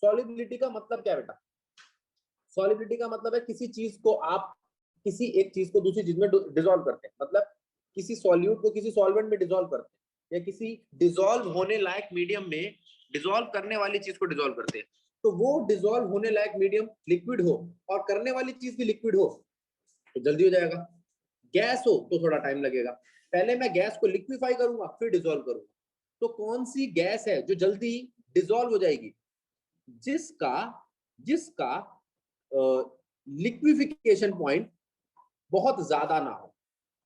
Solubility का मतलब क्या है बेटा? सॉलिबिलिटी का मतलब है किसी चीज को आप किसी एक चीज को दूसरी चीज में डिसॉल्व करते हैं, मतलब किसी सॉल्यूट को किसी सॉल्वेंट में डिसॉल्व करते हैं या किसी डिसॉल्व होने लायक मीडियम में डिसॉल्व करने वाली चीज को डिसॉल्व करते हैं। तो वो डिसॉल्व होने लायक मीडियम लिक्विड हो और करने वाली चीज भी लिक्विड हो तो जल्दी हो जाएगा। गैस हो तो थोड़ा टाइम लगेगा। पहले मैं गैस को लिक्विफाई करूंगा फिर डिसॉल्व करूंगा। तो कौन सी गैस है जो जल्दी डिसॉल्व हो जाएगी? जिसका जिसका लिक्विफिकेशन पॉइंट बहुत ज्यादा ना हो,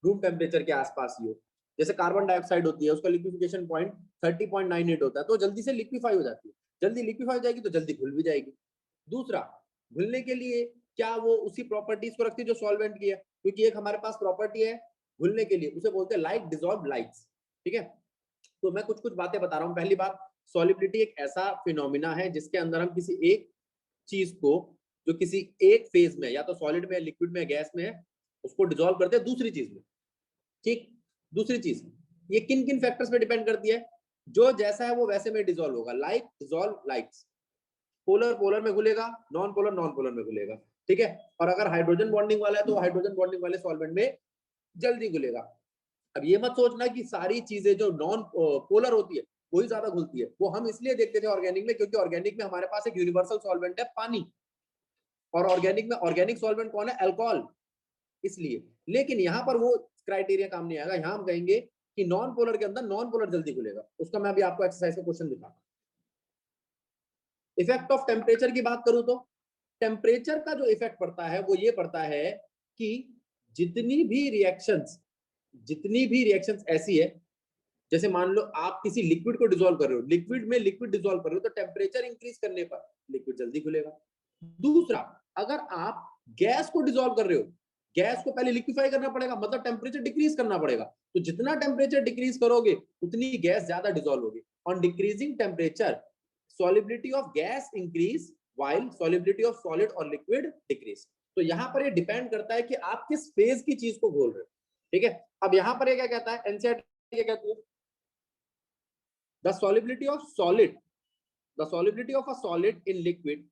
रूम टेम्परेचर के आसपास ही हो। जैसे कार्बन डाइऑक्साइड होती है, उसका लिक्विफिकेशन पॉइंट 30.98 होता है, तो जल्दी से लिक्विफाई हो जाती है। जल्दी लिक्विफाई हो जाएगी तो जल्दी घुल भी जाएगी। दूसरा, घुलने के लिए क्या वो उसी प्रॉपर्टीज को रखती है जो सॉल्वेंट की है? क्योंकि एक हमारे पास प्रॉपर्टी है घुलने के लिए, उसे बोलते हैं लाइक डिसॉल्व लाइक्स। ठीक है, तो मैं कुछ कुछ बातें बता रहा हूँ। पहली बात, सॉलिबिलिटी एक ऐसा फिनोमिना है जिसके अंदर हम किसी एक चीज को जो किसी एक फेज में या तो सॉलिड में, लिक्विड में, गैस में है, उसको डिसॉल्व करते हैं दूसरी चीज में। ठीक, दूसरी चीज ये किन किन फैक्टर्स पे डिपेंड करती है? जो जैसा है वो वैसे में डिसॉल्व होगा, like dissolve likes. Polar polar में घुलेगा, नॉन पोलर नॉन पोलर में घुलेगा। ठीक है, और अगर हाइड्रोजन बॉन्डिंग वाला है तो हाइड्रोजन बॉन्डिंग वाले सॉल्वेंट में जल्दी घुलेगा। अब ये मत सोचना कि सारी चीजें जो नॉन पोलर होती है वही ज्यादा घुलती है। वो हम इसलिए देखते थे ऑर्गेनिक में क्योंकि ऑर्गेनिक में हमारे पास एक यूनिवर्सल सॉल्वेंट है, पानी। और ऑर्गेनिक में ऑर्गेनिक सॉल्वेंट कौन है? अल्कोहल, इसलिए। लेकिन यहाँ पर वो क्राइटेरिया काम नहीं आएगा। यहाँ हम कहेंगे कि नॉन पोलर के अंदर नॉन पोलर जल्दी खुलेगा। उसका मैं अभी आपको एक्सरसाइज का क्वेश्चन दिखाता हूँ। इफेक्ट ऑफ टेम्परेचर की बात करूं तो टेम्परेचर का जो इफेक्ट पड़ता है वो ये पड़ता है कि जितनी भी रिएक्शंस ऐसी है, जैसे मान लो आप किसी लिक्विड को डिसॉल्व कर रहे हो, लिक्विड में लिक्विड डिसॉल्व कर रहे हो, तो टेम्परेचर इंक्रीज करने पर लिक्विड जल्दी खुलेगा। दूसरा, अगर आप गैस को डिसॉल्व कर रहे हो, गैस को पहले लिक्विफाई करना पड़ेगा, मतलब टेम्परेचर डिक्रीज करना पड़ेगा। तो जितना टेम्परेचर डिक्रीज करोगे उतनी गैस ज्यादा डिसॉल्व होगी। On decreasing temperature solubility of gas increase while solubility of solid or liquid decrease। तो यहां पर ये डिपेंड करता है कि आप किस फेज की चीज को घोल रहे हो। ठीक है, अब यहां पर ये क्या कहता है, एनसीईआरटी ये कहती है the solubility of a solid in liquid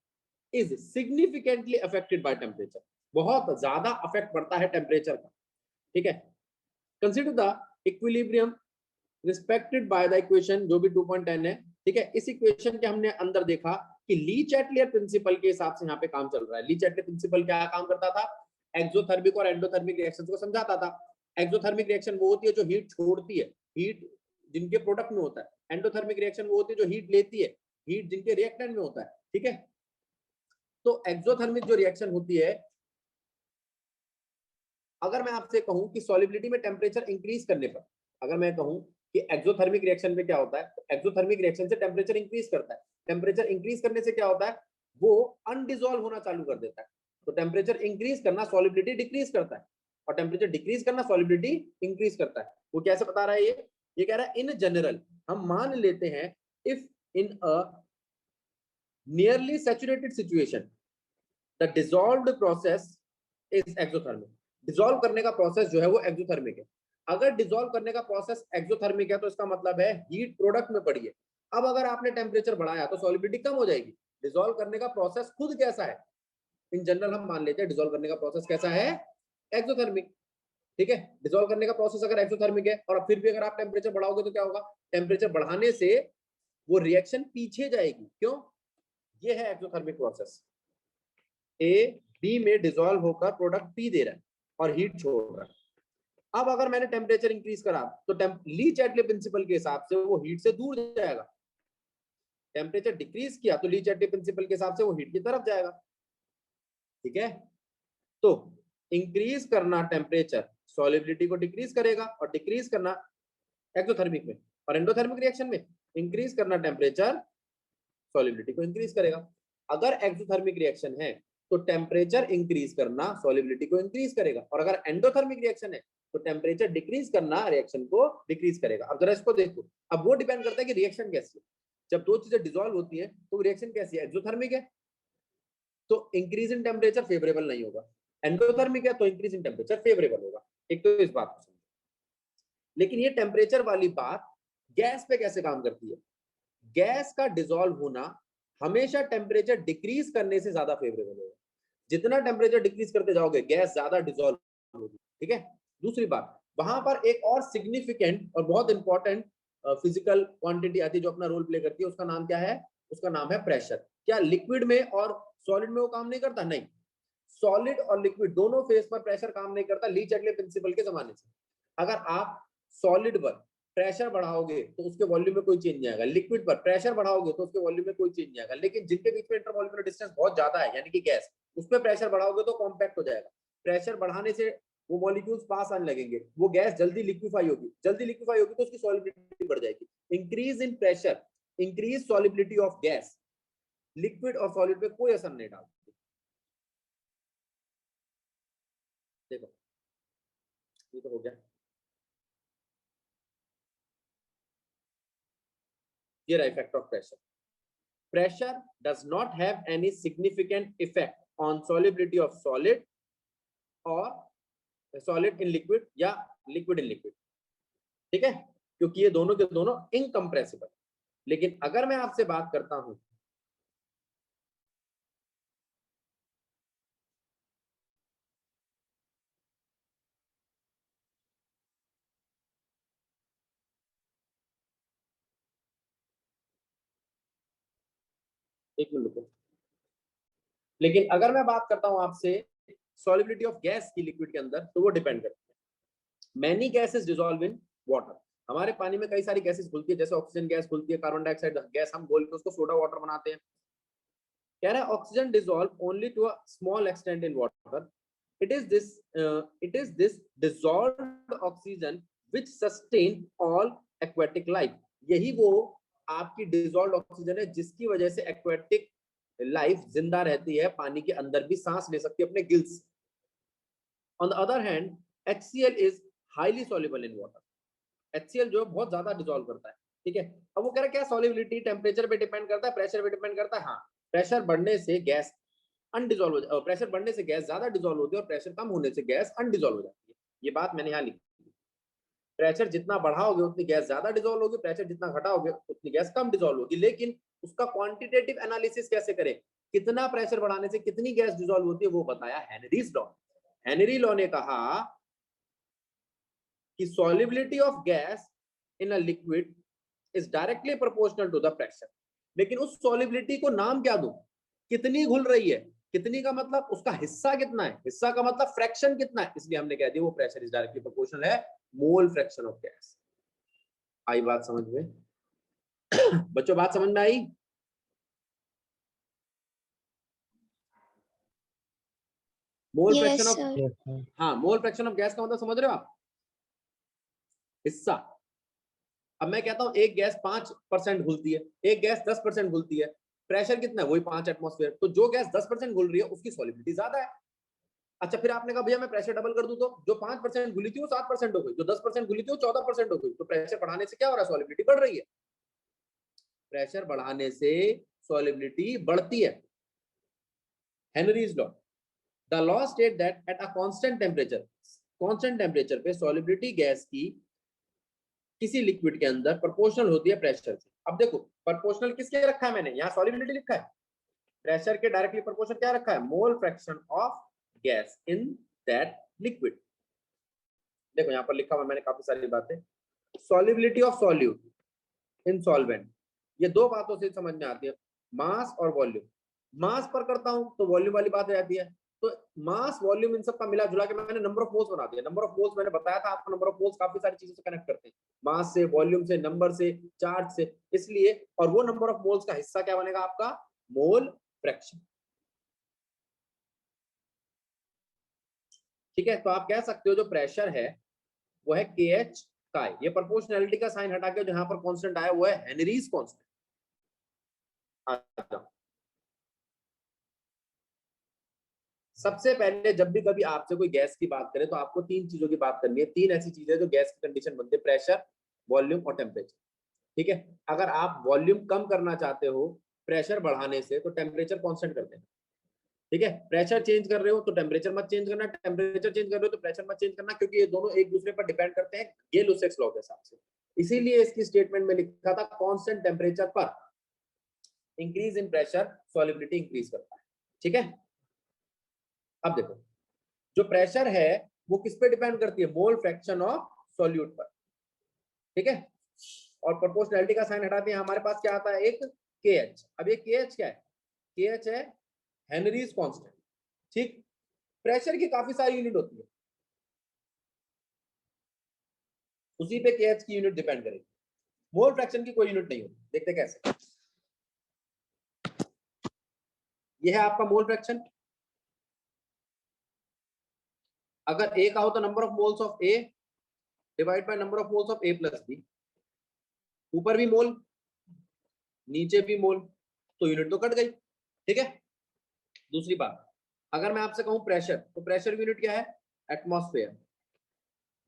is significantly affected by temperature। बहुत ज्यादा अफेक्ट पड़ता है टेम्परेचर का। ठीक है, consider the equilibrium respected by the equation, जो भी 2.10 है। ठीक है, इस इक्वेशन के हमने अंदर देखा कि ली चैटलियर प्रिंसिपल के हिसाब से यहाँ पे काम चल रहा है। ली चैटलियर प्रिंसिपल क्या काम करता था? एक्सोथर्मिक और एंडोथर्मिक रिएक्शंस को समझाता था। एक्सोथर्मिक रिएक्शन वो होती है जो हीट छोड़ती है, हीट जिनके प्रोडक्ट में होता है। एंडोथर्मिक रिएक्शन वो होती है जो हीट लेती है, हीट जिनके रिएक्टेंट में होता है। ठीक है, तो एक्सोथर्मिक जो रिएक्शन होती है, अगर मैं आपसे कहूं कि सॉलिबिलिटी में टेम्परेचर इंक्रीज करने पर, अगर मैं कहूं कि एक्सोथर्मिक रिएक्शन में क्या होता है, तो एक्सोथर्मिक रिएक्शन से टेम्परेचर इंक्रीज करता है। टेम्परेचर इंक्रीज करने से क्या होता है? वो अनडिसॉल्व होना चालू कर देता है। तो टेम्परेचर इंक्रीज करना सॉलिबिलिटी डिक्रीज करता है, और टेम्परेचर डिक्रीज करना सॉलिबिलिटी इंक्रीज करता है। वो कैसे बता रहा है? ये कह रहा है इन जनरल हम मान लेते हैं if in a nearly saturated situation the dissolved process is exothermic. Dissolve करने का प्रोसेस जो है वो एक्सोथर्मिक है। अगर डिसॉल्व करने का प्रोसेस एक्सोथर्मिक है तो इसका मतलब है हीट प्रोडक्ट में पड़ी है। अब अगर आपने टेम्परेचर बढ़ाया तो सॉलिबिलिटी कम हो जाएगी। डिसॉल्व करने का प्रोसेस खुद कैसा है? इन जनरल हम मान लेते हैं डिसॉल्व करने का प्रोसेस कैसा है? एक्सोथर्मिक। ठीक है, डिसॉल्व करने का प्रोसेस अगर एक्सोथर्मिक है और फिर भी अगर आप टेम्परेचर बढ़ाओगे तो क्या होगा? टेम्परेचर बढ़ाने से वो रिएक्शन पीछे जाएगी। क्यों? ये है एक्सोथर्मिक प्रोसेस। ए बी में डिसॉल्व होकर प्रोडक्ट पी दे रहा है और हीट छोड़ रहा है। अब अगर मैंने टेम्परेचर इंक्रीज करा तो ली चैटले प्रिंसिपल के हिसाब से वो हीट से दूर जाएगा। टेम्परेचर डिक्रीज किया तो ली चैटले प्रिंसिपल के हिसाब से वो हीट की तरफ जाएगा। ठीक है, तो इंक्रीज करना टेम्परेचर सॉलिबिलिटी को डिक्रीज करेगा, और डिक्रीज करना एक्सोथर्मिक में, और एंडोथर्मिक रिएक्शन में इंक्रीज करना टेम्परेचर सॉलिबिलिटी को इंक्रीज करेगा। अगर एक्सोथर्मिक रिएक्शन है तो टेम्परेचर इंक्रीज करना सॉलिबिलिटी को इंक्रीज करेगा, और अगर एंडोथर्मिक रिएक्शन है तो टेम्परेचर डिक्रीज करना रिएक्शन को डिक्रीज करेगा। अब जरा इसको देखो, अब वो डिपेंड करता है कि रिएक्शन कैसी है। जब दो चीजें डिसॉल्व होती है तो रिएक्शन कैसी है? एक्सोथर्मिक है तो इंक्रीज इन टेम्परेचर फेवरेबल नहीं होगा, एंडोथर्मिक है तो इंक्रीज इन टेम्परेचर फेवरेबल होगा। एक तो इस बात को समझो। लेकिन ये टेम्परेचर वाली बात गैस पे कैसे काम करती है? गैस का डिसॉल्व होना हमेशा टेम्परेचर डिक्रीज करने से ज्यादा फेवरेबल होगा। जितना टेम्परेचर डिक्रीज करते जाओगे गैस ज्यादा डिसॉल्व होगी। ठीक है। दूसरी बात, वहां पर एक और सिग्निफिकेंट और बहुत इंपॉर्टेंट फिजिकल क्वांटिटी आती है जो अपना रोल प्ले करती है, उसका नाम क्या है? उसका नाम है प्रेशर। क्या लिक्विड में और सॉलिड में वो काम नहीं करता? नहीं, सॉलिड और लिक्विड दोनों फेज पर प्रेशर काम नहीं करता ली चैटले प्रिंसिपल के जमाने से। अगर आप सॉलिड पर प्रेशर बढ़ाओगे तो उसके वॉल्यूम में कोई चेंज नहीं आएगा, लिक्विड पर प्रेशर बढ़ाओगे तो उसके वॉल्यूम में कोई चेंज नहीं आएगा, लेकिन जिनके बीच में इंटरमॉलिक्यूलर डिस्टेंस बहुत ज्यादा है यानी कि गैस, उस पर प्रेशर बढ़ाओगे तो कॉम्पैक्ट हो जाएगा। प्रेशर बढ़ाने से वो मॉलिक्यूल्स पास आने लगेंगे, वो गैस जल्दी लिक्विफाई होगी, जल्दी लिक्विफाई होगी तो उसकी सॉलिबिलिटी बढ़ जाएगी। Increase in pressure increase solubility of gas, liquid और सॉलिड पे कोई असर नहीं डालती। देखो ये तो हो गया, ये रहा effect of pressure. Pressure does not have any significant effect on solubility of solid or solid in liquid या liquid in liquid। ठीक है, क्योंकि ये दोनों के दोनों इनकम्प्रेसिबल। लेकिन अगर मैं आपसे बात करता हूं, एक मिनट रुको, लेकिन अगर मैं बात करता हूं आपसे सॉलिबिलिटी ऑफ गैस की लिक्विड के अंदर, तो वो डिपेंड करती है। Many gases dissolve in water. हमारे पानी में कई सारी गैसेस घुलती है, जैसे ऑक्सीजन गैस घुलती है, कार्बन डाइऑक्साइड गैस हम घोल के उसको सोडा वाटर बनाते हैं। कह रहा है oxygen dissolve only to a small extent in water. it is this dissolved oxygen which sustain all aquatic life। यही वो आपकी डिसॉल्व्ड ऑक्सीजन है जिसकी वजह से एक्वेटिक लाइफ जिंदा रहती है, पानी के अंदर भी सांस ले सकती है अपने gills. On the other hand HCl is highly soluble in water. HCl जो है बहुत ज्यादा डिसॉल्व करता है। ठीक है, अब वो कह रहा है क्या सॉल्युबिलिटी टेम्परेचर पे डिपेंड करता है, प्रेशर पे डिपेंड करता है? हाँ, प्रेशर बढ़ने से गैस अनडिजॉल्व हो, प्रेशर बढ़ने से गैस ज्यादा डिजॉल्व होती है और प्रेशर कम होने से गैस अनडिजॉल्व हो जाती है। ये बात मैंने यहाँ लिखी। प्रेशर जितना बढ़ाओगे उतनी गैस ज्यादा डिजॉल्व होगी, प्रेशर जितना घटाओगे उतनी गैस कम डिजॉल्व होगी। लेकिन उसका क्वांटिटेटिव एनालिसिस कैसे करें, कितना प्रेशर बढ़ाने से कितनी गैस डिजॉल्व होती है, वो बताया हेनरीज लॉ। हेनरी लॉ ने कहा कि solubility of gas in a liquid is directly proportional to the pressure. लेकिन उस सॉल्युबिलिटी को नाम क्या दूं, कितनी घुल रही है, कितनी का मतलब उसका हिस्सा कितना है, हिस्सा का मतलब फ्रैक्शन कितना है, इसलिए हमने कह दिया वो प्रेशर इज डायरेक्टली प्रोपोर्शनल है मोल फ्रैक्शन ऑफ गैस। आई बात समझ में? बच्चों बात समझ में आई? मोल फ्रैक्शन ऑफ, हाँ मोल फ्रैक्शन ऑफ गैस का मतलब समझ रहे हो आप? हिस्सा। अब मैं कहता हूं एक गैस 5% घुलती है, एक गैस 10% घुलती है, प्रेशर कितना है? वही 5 एटमॉस्फेयर। तो जो गैस 10% घुल रही है उसकी सॉलिबिलिटी ज्यादा है। अच्छा, फिर आपने कहा भैया मैं प्रेशर डबल कर दूं तो जो 5% घुली थी वो 7% हो गई, जो 10% घुली थी वो 14% हो गई। तो प्रेशर बढ़ाने से क्या हो रहा है? सॉलिबिलिटी बढ़ रही है। प्रेशर बढ़ाने से सॉलिबिलिटी बढ़ती है। Henry's law. The law state that at a constant temperature पे सॉलिबिलिटी गैस की किसी लिक्विड के अंदर प्रोपोर्शनल होती है प्रेशर से। अब देखो प्रोपोर्शनल किसके रखा है मैंने? यहाँ सॉलिबिलिटी लिखा है, प्रेशर के डायरेक्टली प्रोपोर्शनल क्या रखा है? Mole fraction of gas in that liquid. देखो यहाँ पर लिखा हुआ मैंने काफी सारी बातें। Solubility of solute in solvent, ये दो बातों से समझ में आती है, मास और वॉल्यूम। मास पर करता हूं तो वॉल्यूम वाली बात हो जाती है। तो मास वॉल्यूम इन सब का मिला जुला के मैंने नंबर ऑफ मोल्स बना दिया। नंबर ऑफ मोल्स मैंने बताया था आपको, नंबर ऑफ मोल्स काफी सारी चीजों से कनेक्ट करते हैं, मास से, वॉल्यूम से, नंबर से, चार्ज से, इसलिए। और वो नंबर ऑफ मोल्स का हिस्सा क्या बनेगा आपका? Mole fraction. ठीक है, तो आप कह सकते हो जो प्रेशर है वो है KH का। ये प्रोपोर्शनैलिटी का साइन हटा के जो यहाँ पर कांस्टेंट आया वो है हेनरीज कांस्टेंट। सबसे पहले जब भी कभी आपसे कोई गैस की बात करे तो आपको तीन चीजों की बात करनी है। तीन ऐसी चीजें जो गैस की कंडीशन बनती है, प्रेशर, वॉल्यूम और टेम्परेचर। ठीक है, अगर आप वॉल्यूम कम करना चाहते हो प्रेशर बढ़ाने से तो टेम्परेचर कांस्टेंट कर देना। ठीक है, प्रेशर चेंज कर रहे हो तो टेम्परेचर मत चेंज करना, टेम्परेचर चेंज कर रहे हो तो प्रेशर मत चेंज करना, क्योंकि ये दोनों एक दूसरे पर डिपेंड करते हैं गेल-लुसेक्स लॉ के हिसाब से। इसीलिए इसकी स्टेटमेंट में लिखा था कांस्टेंट टेम्परेचर पर increase in pressure solubility increase करता है। ठीक है, अब देखो जो प्रेशर है वो किस पे डिपेंड करती है, मोल फ्रैक्शन ऑफ सॉल्यूट पर। ठीक है, और प्रोपोर्शनैलिटी का साइन हटाते हैं, हमारे पास क्या आता है, एक KH। अब ये KH क्या है, KH है हेनरीज कांस्टेंट। ठीक, प्रेशर की काफी सारी यूनिट होती है, उसी पे KH की यूनिट डिपेंड करेगी, मोल फ्रैक्शन की कोई यूनिट नहीं होती। देखते कैसे, ये है आपका मोल फ्रैक्शन। अगर A का हो तो number of moles of A divide by number of moles of A plus B। ऊपर भी मोल नीचे भी मोल, तो यूनिट तो कट गई। ठीक है, दूसरी बात, अगर मैं आपसे कहूं प्रेशर, तो प्रेशर यूनिट क्या है, एटमॉस्फेयर।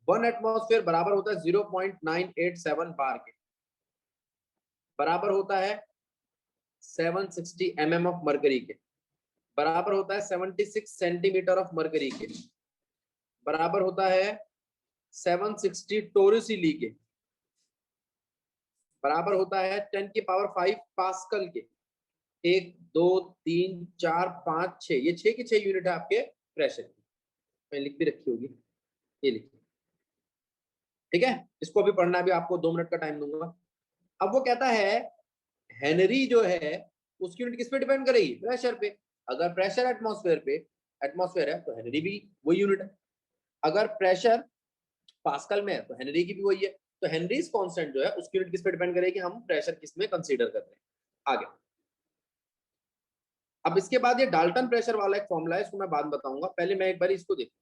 1 एटमॉस्फेयर बराबर होता है 0.987 बार के, बराबर होता है 760 mm ऑफ मरकरी के, बराबर होता है 76 सेंटीमीटर ऑफ मरकरी के, बराबर होता है 760 टोरसिली के, बराबर होता है 10 की पावर 5 पास्कल के। 1 2 3 4 5 6, ये 6 की 6 यूनिट है आपके प्रेशर की, मैं लिख भी रखी होगी, ये लिखिए। ठीक है, इसको भी पढ़ना है, भी आपको 2 मिनट का टाइम दूंगा। अब वो कहता है हेनरी जो है उसकी यूनिट किस पे डिपेंड करेगी, प्रेशर पे। अगर प्रेशर एटमॉस्फेयर है तो हेनरी भी वही यूनिट है। अगर प्रेशर पास्कल में है तो हेनरी की भी वही है। तो हेनरीज कांस्टेंट जो है उसकी यूनिट किस पे डिपेंड करेगी, हम प्रेशर किस में कंसीडर कर रहे हैं। आगे, अब इसके बाद ये डाल्टन प्रेशर वाला एक फॉर्मूला है, इसको मैं बाद में बताऊंगा, पहले मैं एक बार इसको देखूं।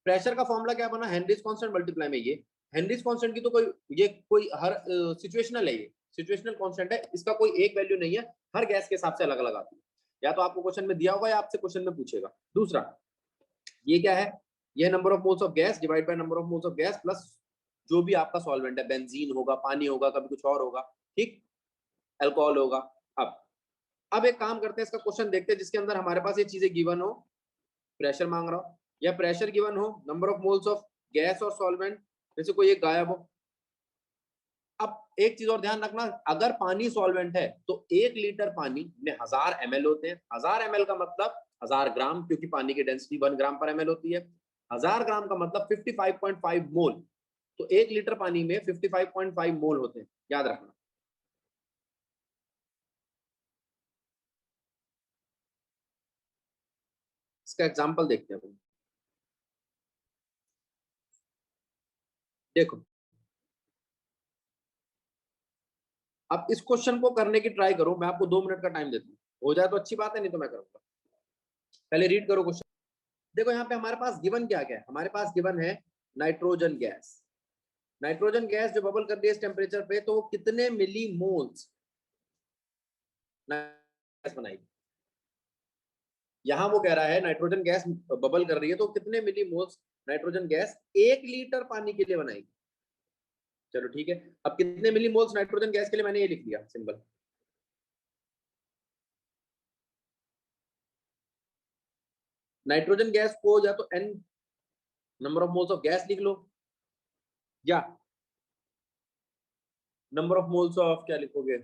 प्रेशर का फॉर्मूला क्या बना, हेनरीज कांस्टेंट मल्टीप्लाई में ये हेनरीज कांस्टेंट की तो कोई हर सिचुएशनल है, ये सिचुएशनल कांस्टेंट है, इसका कोई एक वैल्यू नहीं है, हर गैस के हिसाब से अलग अलग आती है। या तो आपको क्वेश्चन में दिया होगा या आपसे क्वेश्चन में पूछेगा। दूसरा, ये क्या है, ये number of moles of gas divide by number of moles of gas plus जो भी आपका सॉल्वेंट है, बेंजीन होगा, पानी होगा, कभी कुछ और होगा, ठीक, अल्कोहल होगा। अब एक काम करते हैं, इसका क्वेश्चन देखते हैं जिसके अंदर हमारे पास ये चीजें गिवन हो, प्रेशर मांग रहा हो या प्रेशर गिवन हो, number of moles of gas और सॉल्वेंट में से कोई एक गायब हो। अब एक चीज और ध्यान रखना, अगर पानी सॉल्वेंट है तो 1 लीटर पानी में 1000 ml होते हैं। 1000 ml का मतलब 1000 ग्राम, क्योंकि पानी की डेंसिटी 1 ग्राम पर ml होती है। 1000 ग्राम का मतलब 55.5 मोल, तो 1 लीटर पानी में 55.5 मोल होते हैं, याद रखना। इसका एग्जाम्पल देखते हैं। देखो, अब इस क्वेश्चन को करने की ट्राई करो, मैं आपको 2 मिनट का टाइम देता हूँ, हो जाए तो अच्छी बात है, नहीं तो मैं करूंगा। पहले रीड करो क्वेश्चन। देखो यहाँ पे हमारे पास गिवन क्या क्या है, हमारे पास गिवन है नाइट्रोजन गैस। नाइट्रोजन गैस जो बबल कर रही है इस टेम्परेचर पे, तो कितने मिली मोल्स गैस बनाएगी। यहाँ वो कह रहा है नाइट्रोजन गैस बबल कर रही है तो कितने मिली मोल्स नाइट्रोजन गैस 1 लीटर पानी के लिए बनाएगी। चलो ठीक है, अब कितने मिली मोल्स नाइट्रोजन गैस के लिए, मैंने ये लिख दिया सिंपल। नाइट्रोजन गैस को या तो n number of moles of gas लिख लो, या नंबर ऑफ मोल्स ऑफ क्या लिखोगे,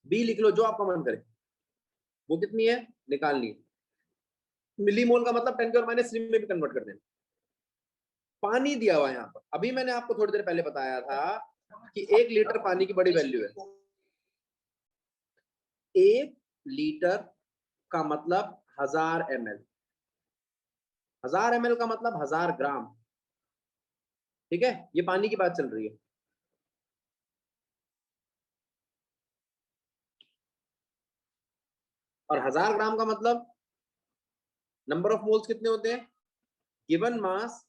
बी लिख लो, जो आपका मन करे। वो कितनी है निकालनी है। मिली मोल का मतलब 10 के और माइनस 3 में भी कन्वर्ट कर देना। पानी दिया हुआ है यहाँ पर, अभी मैंने आपको थोड़ी देर पहले बताया था कि 1 लीटर पानी की बड़ी वैल्यू है। 1 लीटर का मतलब 1000 ml, 1000 ml का मतलब 1000 ग्राम। ठीक है, ये पानी की बात चल रही है। और 1000 ग्राम का मतलब नंबर ऑफ मोल्स कितने होते हैं, given mass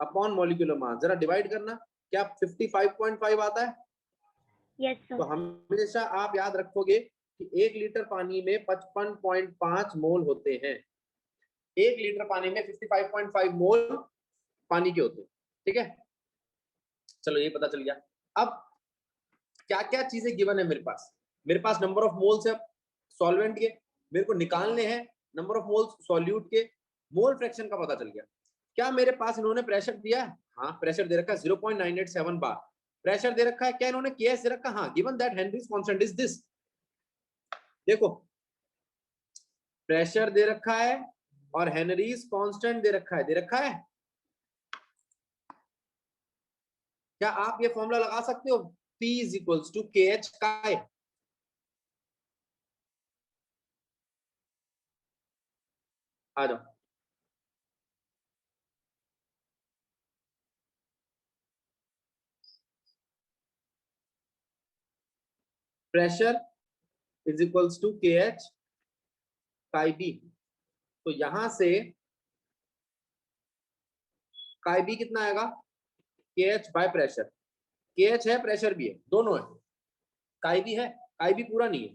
upon molecular mass. जरा डिवाइड करना, क्या 55.5 आता है। Yes sir. तो हमेशा आप याद रखोगे कि 1 लीटर पानी में 55.5 मोल होते हैं। 1 लीटर पानी में 55.5 मोल पानी के होते हैं। ठीक है, चलो ये पता चल गया। अब क्या क्या चीजें गिवन है मेरे पास नंबर ऑफ मोल्स है सॉल्वेंट के, मेरे को निकालने हैं नंबर ऑफ मोल्स सॉल्यूट के, मोल फ्रैक्शन का पता चल गया। क्या मेरे पास इन्होंने प्रेशर दिया है, हाँ प्रेशर दे रखा है 0.987 बार। प्रेशर दे रखा है, क्या इन्होंने केएस दे रखा है? हाँ, given that Henrys constant is this. देखो प्रेशर दे रखा है और हेनरीज कांस्टेंट दे रखा है, दे रखा है। क्या आप ये फॉर्मूला लगा सकते हो? P इज इक्वल्स टू के एच काय। आ जाओ, प्रेशर इज इक्वल्स टू के एच काय बी। तो यहां से काय बी कितना आएगा? के एच बाय प्रेशर। के एच है, प्रेशर भी है, दोनों है। काय बी है, काय बी पूरा नहीं है।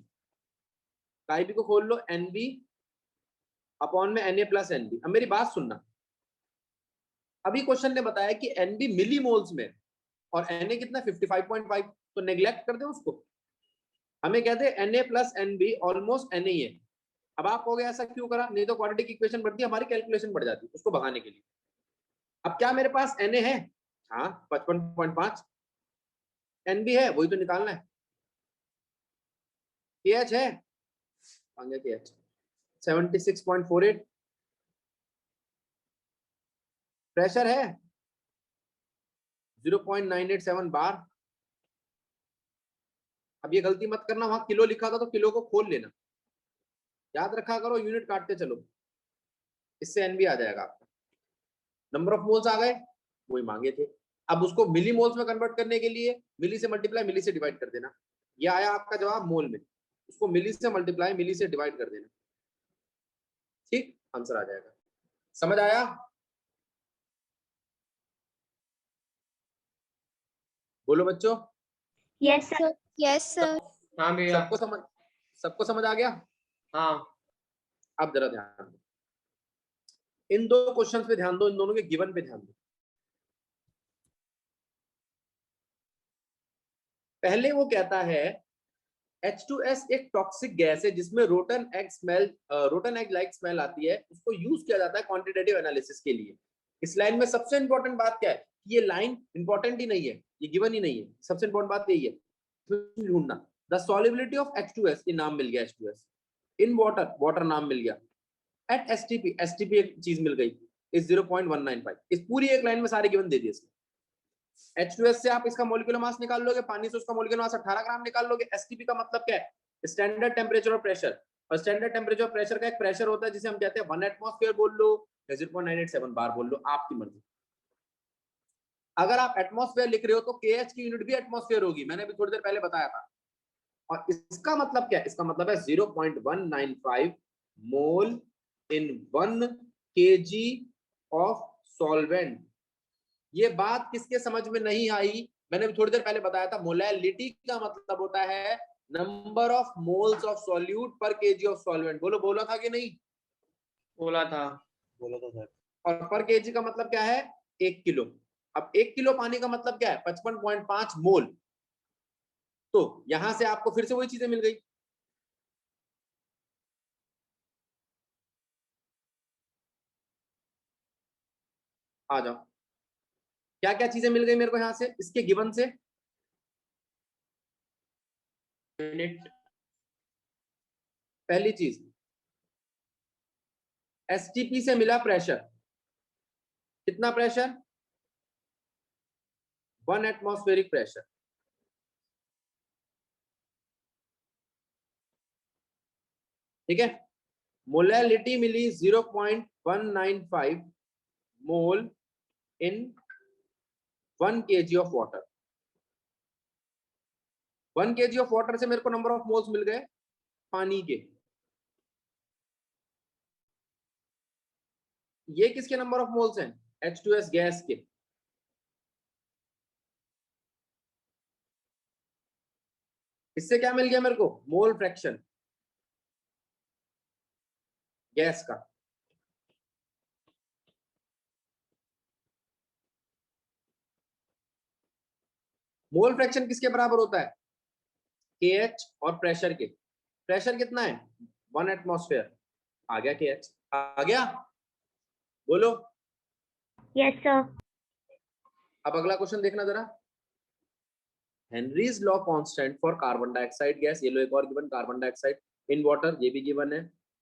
काय बी को खोल लो, एन बी अपॉन में n A plus n B. अब मेरी बात सुनना, अभी क्वेश्चन ने बताया कि एन बी मिली मोल्स में और एन ए कितना 55.5, तो नेग्लेक्ट कर दे उसको। हमें कहते हैं n A plus n B almost n A है। अब आप कहोगे ऐसा क्यों करा? नहीं तो क्वाड्रेटिक इक्वेशन बढ़ती है, हमारी कैलकुलेशन बढ़ जाती है उसको भगाने के लिए। अब क्या मेरे पास एन ए है? हाँ 55.5। एन बी है, वही तो निकालना है। के एच है, के एच 76.48। प्रेशर है 0.987 बार। अब ये गलती मत करना, वहां किलो लिखा था तो किलो को खोल लेना, याद रखा करो, यूनिट काटते चलो, इससे एन भी आ जाएगा आपका। नंबर ऑफ मोल्स आ गए, वही मांगे थे। अब उसको मिली मोल्स में कन्वर्ट करने के लिए मिली से मल्टीप्लाई मिली से डिवाइड कर देना। ये आया आपका जवाब मोल में, उसको मिली से मल्टीप्लाई मिली से डिवाइड कर देना, ठीक आंसर आ जाएगा। समझ आया? बोलो बच्चों। Yes sir. Yes sir. हाँ भैया। सबको समझ आ गया? हाँ। अब जरा ध्यान दो, इन दो क्वेश्चंस पे ध्यान दो, इन दोनों के गिवन पे ध्यान दो। पहले वो कहता है H2S एक टॉक्सिक गैस है जिसमें रोटन एग लाइक स्मेल आती है, उसको यूज किया जाता है क्वांटिटेटिव एनालिसिस के लिए। इस लाइन में सबसे इंपॉर्टेंट बात क्या है? ये लाइन इंपॉर्टेंट ही नहीं है, ये गिवन ही नहीं है, सबसे इंपॉर्टेंट बात यही है ढूंढना। द सॉल्युबिलिटी ऑफ H2S, ये नाम मिल गया H2S, इन वाटर, वाटर नाम मिल गया, एट एसटीपी, एसटीपी एक चीज मिल गई, इस 0.195। इस पूरी एक लाइन में सारे गिवन दे दिए इसमें। H2S से आप इसका मोलिकुलर मास निकाल लोगे, पानी से उसका मोलिकुलर मास 18 ग्राम निकाल लोगे। एसटीपी का मतलब क्या है? स्टैंडर्ड टेम्परेचर और प्रेशर। और स्टैंडर्ड टेम्परेचर और प्रेशर का एक प्रेशर होता है जिसे हम कहते हैं 1 एटमॉस्फेयर बोल लो या 0.987 बार बोल लो, आपकी मर्जी। अगर आप एटमॉस्फेयर लिख रहे हो तो केएच की यूनिट भी एटमॉस्फेयर होगी, मैंने अभी थोड़ी देर पहले बताया था। और इसका मतलब क्या है? इसका मतलब है 0.195 mole in 1 kg of solvent. ये बात किसके समझ में नहीं आई? मैंने थोड़ी देर पहले बताया था, मोलैलिटी का मतलब होता है number of moles of solute पर केजी ऑफ सॉल्वेंट। बोलो, बोला था कि नहीं? बोला था सर। और पर केजी का मतलब क्या है? 1 किलो। अब 1 किलो पानी का मतलब क्या है? 55.5 मोल। तो यहां से आपको फिर से वही चीजें मिल गई। आ जाओ, क्या क्या चीजें मिल गई मेरे को यहां से इसके गिवन से? यूनिट। पहली चीज, एसटीपी से मिला प्रेशर। कितना प्रेशर? 1 atmospheric pressure. ठीक है। मोलैलिटी मिली 0.195 mole in 1 kg of water. 1 kg of water से मेरे को नंबर ऑफ मोल्स मिल गए पानी के। ये किसके नंबर ऑफ मोल्स हैं? H2S गैस के। इससे क्या मिल गया मेरे को? मोल फ्रैक्शन गैस का। मोल फ्रैक्शन किसके बराबर होता है? KH और प्रेशर के। प्रेशर कितना है? 1 एटमॉस्फेयर। आ गया KH, आ गया। बोलो। Yes sir. अब अगला क्वेश्चन देखना जरा। Henry's law constant for carbon dioxide gas, ये लो एक और given carbon dioxide in water, ये भी गिवन है,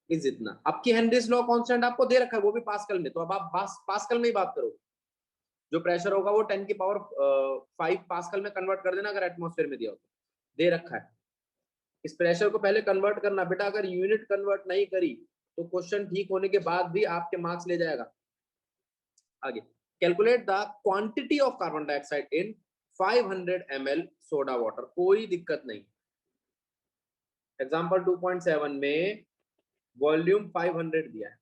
इज इतना। अब की हेनरीज लॉ कांस्टेंट आपको दे रखा है वो भी पास्कल में, तो अब आप पास्कल में ही बात करो। जो प्रेशर होगा वो 10 की पावर 5 पास्कल में कन्वर्ट कर देना अगर एटमॉस्फेयर में दिया हो तो, दे रखा है। इस प्रेशर को पहले कन्वर्ट करना बेटा, अगर यूनिट कन्वर्ट नहीं करी तो क्वेश्चन ठीक होने के बाद भी आपके मार्क्स ले जाएगा। आगे, calculate the quantity of carbon dioxide in 500 ml soda water, कोई दिक्कत नहीं। एग्जांपल 2.7 में वॉल्यूम 500 दिया है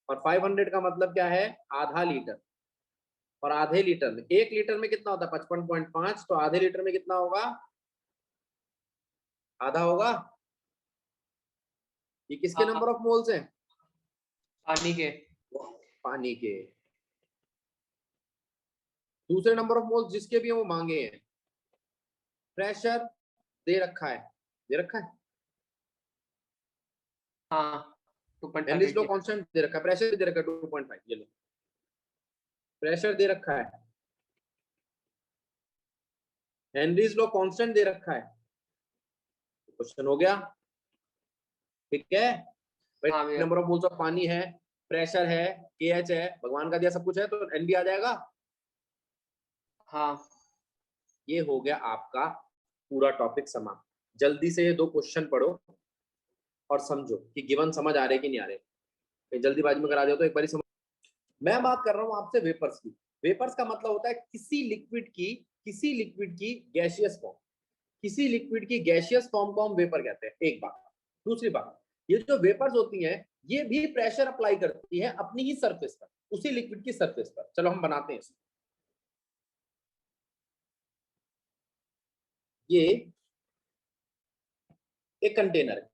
और 500 का मतलब क्या है, आधा लीटर, और आधे लीटर में 1 लीटर में कितना होता है 55.5, तो आधे लीटर में कितना होगा, आधा होगा। ये किसके हाँ। नंबर ऑफ मोल्स हैं, पानी के। पानी के। दूसरे नंबर ऑफ मोल्स जिसके भी हैं वो मांगे हैं। प्रेशर दे रखा है, दे रखा है, हाँ 2.5 हेनरीज लॉ kg। कांस्टेंट दे रखा है, प्रेशर भी दे रखा है 2.5, ये लो प्रेशर दे रखा है, हेनरीज लॉ कांस्टेंट दे रखा है, क्वेश्चन हो गया। ठीक है, हाँ भैया। नंबर ऑफ मोल्स ऑफ पानी है, प्रेशर है, केएच है, भगवान का दिया सब कुछ है, तो एनबी आ जाएगा। हाँ ये हो गया आपका पूरा टॉपिक समाप्त। जल्दी से ये 2 क्वेश्चन पढ़ो और समझो कि गिवन समझ आ रहे कि नहीं आ रहे, जल्दीबाजी में करा दो तो एक बार समझ। मैं बात कर रहा हूं आपसे वेपर्स की। वेपर्स का मतलब होता है किसी लिक्विड की गैसियस फॉर्म, किसी लिक्विड की गैसियस फॉर्म को हम वेपर कहते हैं, एक बात। दूसरी बात, ये जो वेपर्स होती हैं ये भी प्रेशर अप्लाई करती है अपनी ही सरफेस पर, उसी लिक्विड की सरफेस पर। चलो हम बनाते हैं इसको। ये एक कंटेनर है,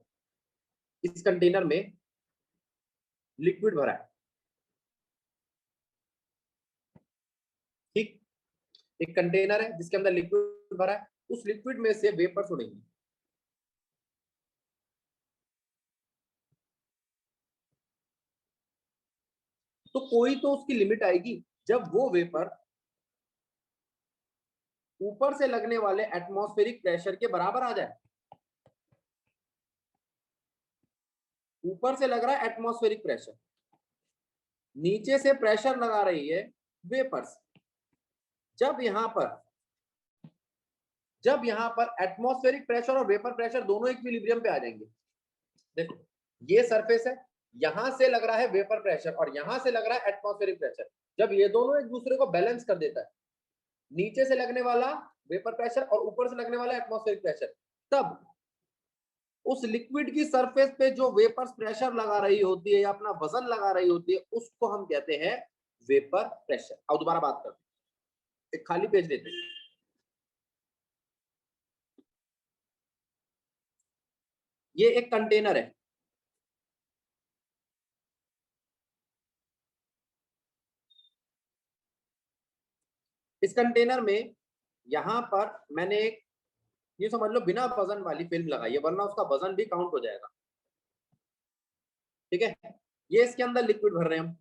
इस कंटेनर में लिक्विड भरा है, ठीक। एक कंटेनर है जिसके अंदर लिक्विड भरा है, उस लिक्विड में से वेपर्स उड़ेंगी। तो कोई तो उसकी लिमिट आएगी जब वो वेपर ऊपर से लगने वाले एटमॉस्फेरिक प्रेशर के बराबर आ जाए। ऊपर से लग रहा है एटमॉस्फेरिक प्रेशर, नीचे से प्रेशर लगा रही है वेपर्स। जब यहां पर एटमॉस्फेरिक प्रेशर और वेपर प्रेशर दोनों इक्विलिब्रियम पे आ जाएंगे। देखो ये सरफेस है, यहां से लग रहा है वेपर प्रेशर और यहां से लग रहा है एटमॉस्फेरिक प्रेशर। जब ये दोनों एक दूसरे को बैलेंस कर देता है, नीचे से लगने वाला वेपर प्रेशर और ऊपर से लगने वाला एटमॉस्फेरिक प्रेशर, तब उस लिक्विड की सरफेस पे जो वेपर्स प्रेशर लगा रही होती है या अपना वजन लगा रही होती है, उसको हम कहते हैं वेपर प्रेशर। अब दोबारा बात करते हैं, एक खाली पेज लेते हैं। ये एक कंटेनर है, इस कंटेनर में यहां पर मैंने एक, ये समझ लो बिना वजन वाली फिल्म लगाई है, वरना उसका वजन भी काउंट हो जाएगा। ठीक है, ये इसके अंदर लिक्विड भर रहे हैं हम।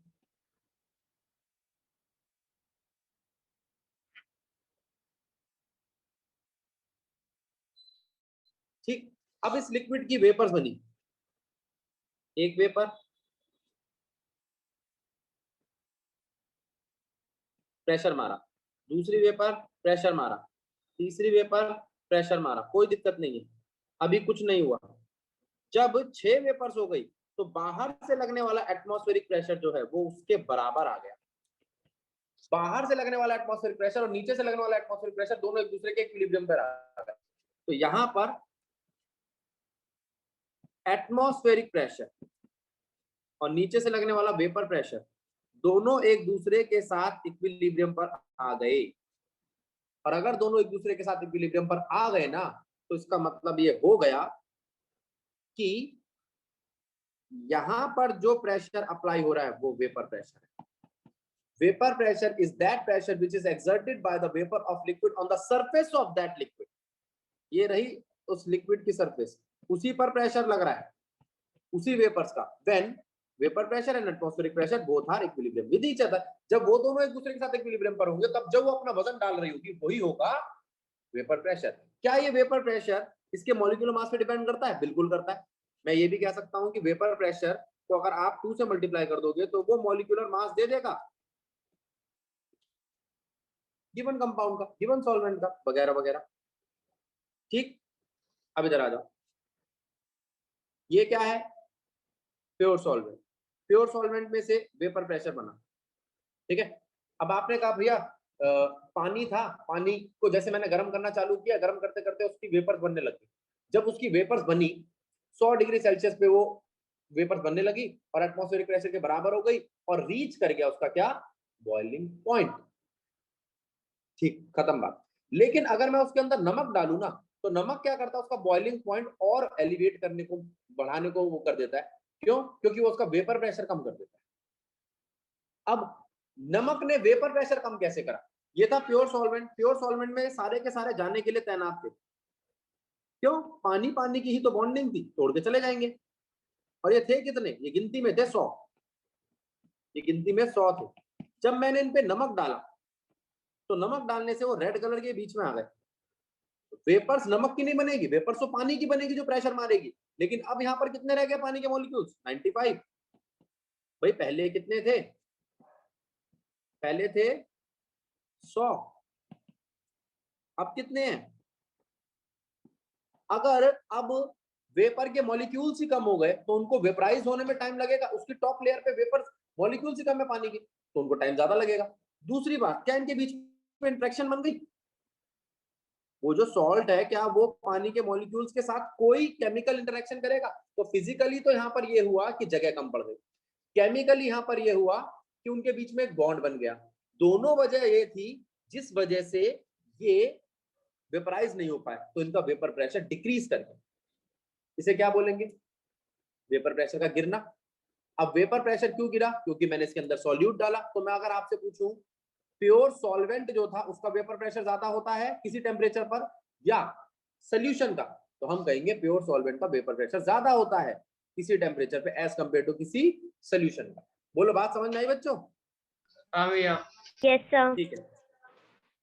ठीक, अब इस लिक्विड की वेपर्स बनी, एक वेपर, प्रेशर मारा, दूसरी वेपर, प्रेशर मारा, तीसरी वेपर, प्रेशर मारा, कोई दिक्कत नहीं है, अभी कुछ नहीं हुआ। जब 6 वेपर्स हो गई तो बाहर से लगने वाला एटमॉस्फेरिक प्रेशर जो है वो उसके बराबर आ गया। बाहर से लगने वाला एटमॉस्फेरिक प्रेशर और नीचे से लगने वाला एटमॉस्फेरिक प्रेशर दोनों एक दूसरे के इक्विलिब्रियम पर आ गए। तो यहां पर एटमॉस्फेरिक प्रेशर और नीचे से लगने वाला वेपर प्रेशर दोनों एक दूसरे के साथ इक्विलिब्रियम पर आ गए। और अगर दोनों एक दूसरे के साथ इक्विलिब्रियम पर आ गए ना, तो इसका मतलब ये हो गया कि यहां पर जो प्रेशर अप्लाई हो रहा है वो वेपर प्रेशर है। Vapour pressure is that pressure which is exerted by the vapour of liquid on the surface of that liquid. ये रही उस लिक्विड की सरफेस, उसी पर प्रेशर लग रहा है, उसी वेपर्स का। When vapour pressure and atmospheric pressure both are equilibrium with each other. जब वो दोनों एक दूसरे के साथ इक्विलिब्रियम पर होंगे तब जब वो अपना वजन डाल रही होगी वही होगा वेपर प्रेशर। क्या ये वेपर प्रेशर इसके मॉलिक्यूलर मास पे डिपेंड करता है? बिल्कुल करता है। मैं ये भी कह सकता हूं कि वेपर प्रेशर को अगर आप 2 से मल्टीप्लाई कर दोगे तो वो मॉलिक्यूलर मास दे देगा गिवन कंपाउंड का, गिवन सॉल्वेंट का, वगैरह वगैरह। ठीक, अब इधर आ जाओ। ये क्या है? Pure solvent. प्योर सॉल्वेंट में से वेपर प्रेशर बना, ठीक है। अब आपने कहा भैया पानी था, पानी को जैसे मैंने गर्म करना चालू किया, गर्म करते करते उसकी वेपर्स बनने लगी। जब उसकी वेपर्स बनी 100 डिग्री सेल्सियस पे वो वेपर्स बनने लगी और एटमॉस्फेरिक प्रेशर के बराबर हो गई और रीच कर गया उसका क्या? Boiling point. ठीक, खत्म बात। लेकिन अगर मैं उसके अंदर नमक डालू ना तो नमक क्या करता है? उसका बॉइलिंग पॉइंट और एलिवेट करने को, बढ़ाने को वो कर देता है। क्यों? क्योंकि वो उसका वेपर प्रेशर कम कर देता है। अब नमक ने वेपर प्रेशर कम कैसे करा? ये था प्योर सॉल्वेंट। प्योर सॉल्वेंट में सारे के सारे जाने के लिए तैनात थे। क्यों? पानी पानी की ही तो बॉन्डिंग थी, तोड़ के चले जाएंगे। और ये थे कितने? ये गिनती में थे 100। ये गिनती में 100 थे। जब मैंने इन पे नमक डाला तो नमक डालने से वो रेड कलर के बीच में आ गए। वेपर्स नमक की नहीं बनेगी, वेपर्स तो पानी की बनेगी जो प्रेशर मारेगी। लेकिन अब यहां पर कितने रह गए पानी के मॉलिक्यूल्स? 95। भाई पहले कितने थे? पहले थे 100, अब कितने हैं? अगर अब वेपर के मॉलिक्यूल्स ही कम हो गए तो उनको वेपराइज होने में टाइम लगेगा। उसकी टॉप लेयर पे वेपर मॉलिक्यूल्स ही कम है पानी की, तो उनको टाइम ज्यादा लगेगा। दूसरी बात, क्या इनके बीच में इंटरेक्शन बन गई? वो जो सॉल्ट है क्या वो पानी के मॉलिक्यूल्स के साथ कोई केमिकल इंटरेक्शन करेगा? तो फिजिकली तो यहाँ पर ये हुआ कि जगह कम पड़ गई, केमिकली यहाँ पर ये हुआ कि उनके बीच में एक बॉन्ड बन गया। दोनों वजह ये थी जिस वजह से ये वेपराइज नहीं हो पाए, तो इनका वेपर प्रेशर डिक्रीज कर गया। इसे क्या बोलेंगे? वेपर प्रेशर का गिरना। अब वेपर प्रेशर क्यों गिरा? क्योंकि मैंने इसके अंदर सॉल्यूट डाला। तो मैं अगर आपसे पूछूं प्योर सॉल्वेंट जो था उसका वेपर प्रेशर ज्यादा होता है किसी टेम्परेचर पर या सोल्यूशन का, तो हम कहेंगे प्योर सॉल्वेंट का वेपर प्रेशर ज्यादा होता है किसी टेम्परेचर पे एज कंपेयर टू किसी सोल्यूशन का। बोलो, बात समझ में आई बच्चों? हाँ भैया। Yes, sir. ठीक है,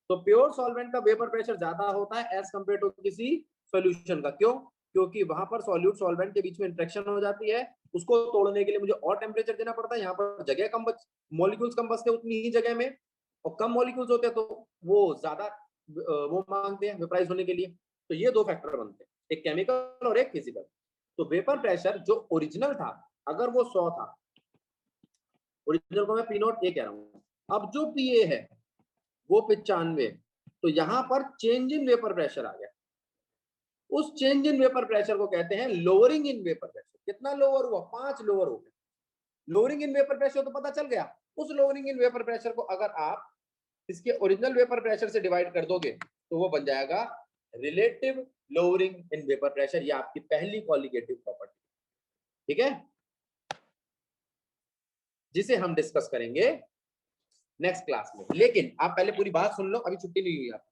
तो प्योर सॉल्वेंट का वेपर प्रेशर ज्यादा होता है एज कंपेयर टू किसी सोल्यूशन का। क्यों? क्योंकि वहां पर सॉल्यूट सॉल्वेंट के बीच में इंटरेक्शन हो जाती है, उसको तोड़ने के लिए मुझे और टेम्परेचर देना पड़ता है। यहाँ पर जगह कम मॉलिक्यूल्स कम बचते उतनी ही जगह में, और कम मॉलिक्यूल्स होते हैं तो वो ज्यादा वो मांगते हैं वेपराइज होने के लिए। तो ये दो फैक्टर बनते हैं, एक केमिकल और एक फिजिकल। तो वेपर प्रेशर जो ओरिजिनल था, अगर वो 100 था, ओरिजिनल को मैं पी नॉट ए कह रहा हूँ, अब जो पी ए है वो 95, तो यहां पर चेंज इन वेपर प्रेशर आ गया। उस चेंज इन वेपर प्रेशर को कहते हैं लोअरिंग इन वेपर प्रेशर। कितना लोअर हुआ? 5 लोअर हो गया। लोअरिंग इन वेपर प्रेशर तो पता चल गया। उस लोअरिंग इन वेपर प्रेशर को अगर आप इसके ओरिजिनल वेपर प्रेशर से डिवाइड कर दोगे तो वो बन जाएगा relative lowering in vapour pressure. ये आपकी पहली कॉलिगेटिव प्रॉपर्टी, ठीक है, जिसे हम डिस्कस करेंगे नेक्स्ट क्लास में। लेकिन आप पहले पूरी बात सुन लो, अभी छुट्टी नहीं हुई आप।